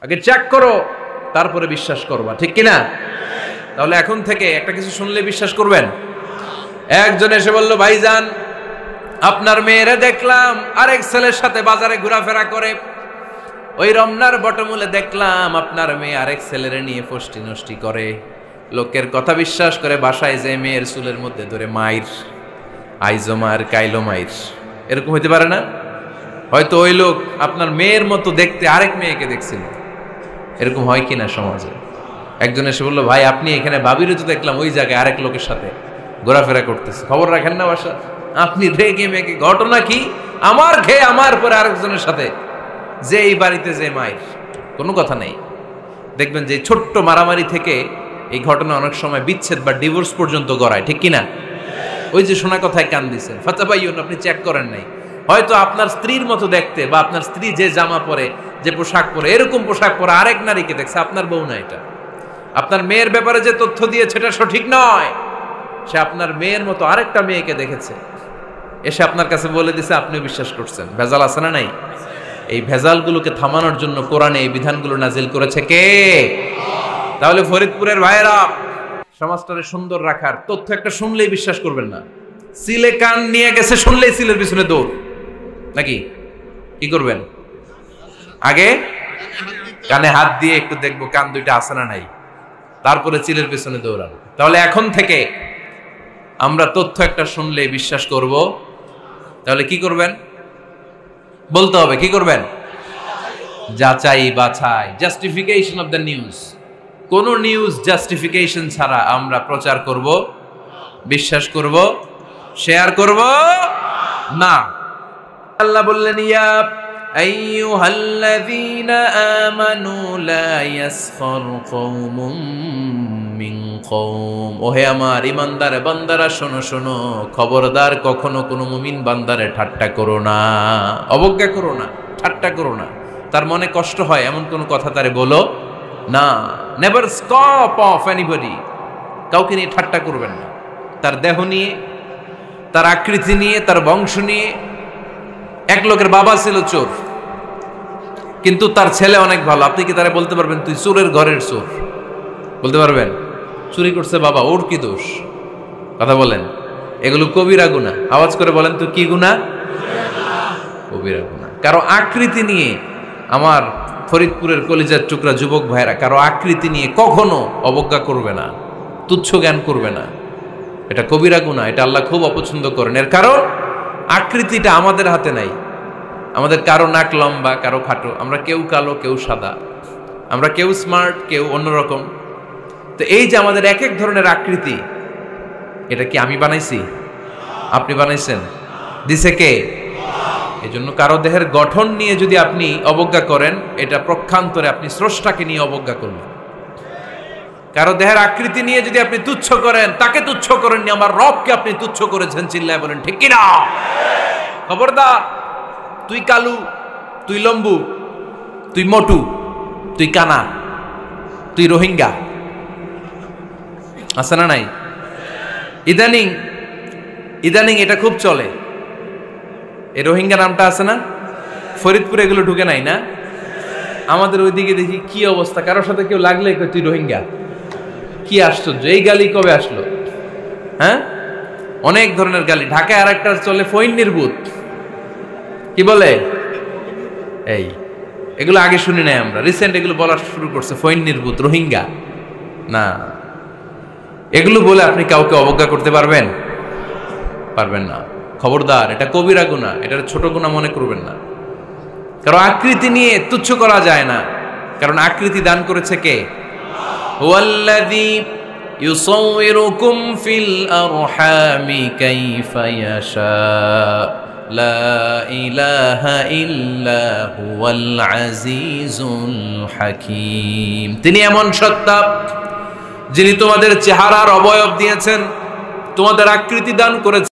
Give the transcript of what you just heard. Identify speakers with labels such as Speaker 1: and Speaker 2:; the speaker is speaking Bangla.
Speaker 1: আগে চেক করো, তারপরে বিশ্বাস করবা, ঠিক কিনা? তাহলে এখন থেকে একটা কিছু শুনলে বিশ্বাস করবেন। একজন এসে বলল, ভাইজান আপনার মেয়েরা দেখলাম আরেক ছেলের সাথে বাজারে ঘোরাফেরা করে, ওই রমনার বটমূলে দেখলাম আপনার মেয়ে আরেক ছেলেরে নিয়ে ফষ্টি নষ্টি করে, লোকের কথা বিশ্বাস করে বাসায় যে মেয়ের চুলের মধ্যে ধরে মাইর, আইজো মায়ের কাইলো মাইর। এরকম হইতে পারে না? হয়তো ওই লোক আপনার মেয়ের মতো দেখতে আরেক মেয়েকে দেখছিল। এরকম হয় কিনা সমাজে? একজন এসে বললো, ভাই আপনি এখানে ভাবিরে তো দেখলাম ওই জায়গায় আরেক লোকের সাথে ঘোরাফেরা করতেছে, খবর রাখেন না বাসা? আপনি রেগে মেগে, ঘটনা কি? আমার খেয়ে আমার পরে আরেকজনের সাথে, যে এই বাড়িতে যে মায়ের, কোনো কথা নেই। দেখবেন যে ছোট্ট মারামারি থেকে এই ঘটনা অনেক সময় বিচ্ছেদ বা ডিভোর্স পর্যন্ত গড়ায়, ঠিক কিনা? ওই যে শোনা কথায় কান দিচ্ছেন, ফাতাবাইয়ুন, আপনি চেক করেন নাই। হয়তো আপনার স্ত্রীর মতো দেখতে বা আপনার স্ত্রী যে জামা পরে, যে পোশাক পরে, এরকম পোশাক পরে আরেক নারীকে দেখছে, আপনার বউ না এটা। আপনার মেয়ের ব্যাপারে যে তথ্য দিয়েছে এটা সঠিক নয়, সে আপনার মেয়ের মতো আরেকটা মেয়েকে দেখেছে, এসে আপনার কাছে বলে দিছে, আপনিও বিশ্বাস করছেন। ভেজাল আছে না নাই? এই ভেজালগুলোকে থামানোর জন্য কোরআনে এই বিধানগুলো নাজিল করেছে কে? তাহলে ফরিদপুরের ভাইয়েরা, সমাজটারে সুন্দর রাখার তথ্য একটা শুনলেই বিশ্বাস করবেন না। সিলে কান নিয়ে গেছে শুনলেই সিলের পিছনে দৌড়, নাকি? কি করবেন? আগে কানে হাত দিয়ে একটু দেখবো কান দুইটা আছে না নাই, তারপরে চিলের পিছনে দৌড়ানো। তাহলে এখন থেকে আমরা তথ্য একটা শুনলেই বিশ্বাস করব। তাহলে কি করবেন? বলতে হবে কি করবেন? যাচাই বাছাই, জাস্টিফিকেশন অফ দ্য নিউজ। কোন নিউজ জাস্টিফিকেশন ছাড়া আমরা প্রচার করব, বিশ্বাস করব, শেয়ার করব না। আল্লাহ বললেন, ইয়া আইয়ুহাল্লাযীনা আমানু লা ইয়াসখার কওমুম মিন কওম। ওহে আমার ঈমানদার বান্দারা, শোনো শোনো, খবরদার কখনো কোনো মুমিন বান্দারে ঠাট্টা করো না, অবজ্ঞা করো না, ঠাট্টা করো না। তার মনে কষ্ট হয় এমন কোনো কথা তারে বলো না। নেভার স্কপ অফ এনিবডি, কাউকে নিয়ে ঠাট্টা করবেন না। তার দেহ নিয়ে, তার আকৃতি নিয়ে, তার বংশ নিয়ে। এক লোকের বাবা ছিল চোর, কিন্তু তার ছেলে অনেক ভালো। আপনি কি তারা বলতে পারবেন তুই চোরের ঘরের চোর? বলতে পারবেন? চুরি করছে বাবা, ওর কি দোষ? কথা বলেন। এগুলো কবিরা গুনাহ। আওয়াজ করে বলেন তো, কি গুনাহ? কবিরা গুনাহ। কারো আকৃতি নিয়ে, আমার ফরিদপুরের কলিজার টুকরা যুবক ভাইরা, কারো আকৃতি নিয়ে কখনো অবজ্ঞা করবে না, তুচ্ছ জ্ঞান করবে না। এটা কবিরা গুনাহ, এটা আল্লাহ খুব অপছন্দ করেন। এর কারণ আকৃতিটা আমাদের হাতে নাই। আমাদের কারো নাক লম্বা, কারো খাটো, আমরা কেউ কালো, কেউ সাদা, আমরা কেউ স্মার্ট, কেউ অন্যরকম। তো এই যে আমাদের এক এক ধরনের আকৃতি, এটা কি আমি বানাইছি? আপনি বানাইছেন? দিছে কে? এই জন্য কারো দেহের গঠন নিয়ে যদি আপনি অবজ্ঞা করেন, এটা প্রক্ষান্তরে আপনি স্রষ্টাকে নিয়ে অবজ্ঞা করলেন। কারো দেহের আকৃতি নিয়ে যদি আপনি তুচ্ছ করেন, তাকে তুচ্ছ করেননি, আমার রবকে আপনি তুচ্ছ করেছেন। চিল্লায় বলেন ঠিক কিনা? খবরদার, তুই কালু, তুই লম্বু, তুই মোটু, তুই কানা, তুই রোহিঙ্গা, আছে না নাই? ইদানিং ইদানিং এটা খুব চলে। এই রোহিঙ্গা নামটা আছে না? ফরিদপুরে এগুলো ঢুকে নাই না? আমাদের ওইদিকে দেখি কি অবস্থা, কারোর সাথে কেউ লাগলে তুই রোহিঙ্গা। কি আশ্চর্য, এই গালি কবে আসলো? হ্যাঁ, অনেক ধরনের গালি। ঢাকায় আর একটা চলে ফইন নির্বুত, কি বলে? এই এগুলো আগে শুনি নাই আমরা, রিসেন্ট এগুলো বলা শুরু করছে। ফইন নির্বুত, রোহিঙ্গা না। এগুলো বলে আপনি কাউকে অবজ্ঞা করতে পারবেন? পারবেন না। খবরদার, এটা কবিরা গুনাহ, এটা ছোট গুনাহ মনে করবেন না। কারণ আকৃতি নিয়ে তুচ্ছ করা যায় না, কারণ আকৃতি দান করেছে কে? হুয়াল্লাযী ইউসাউইরুকুম ফিল আরহামি কাইফা ইয়াশা, লা ইলাহা ইল্লা হুয়াল আজিজুল হাকীম। তিনি এমন সত্তা যিনি তোমাদের চেহারার অবয়ব দিয়েছেন, তোমাদের আকৃতি দান করেছেন।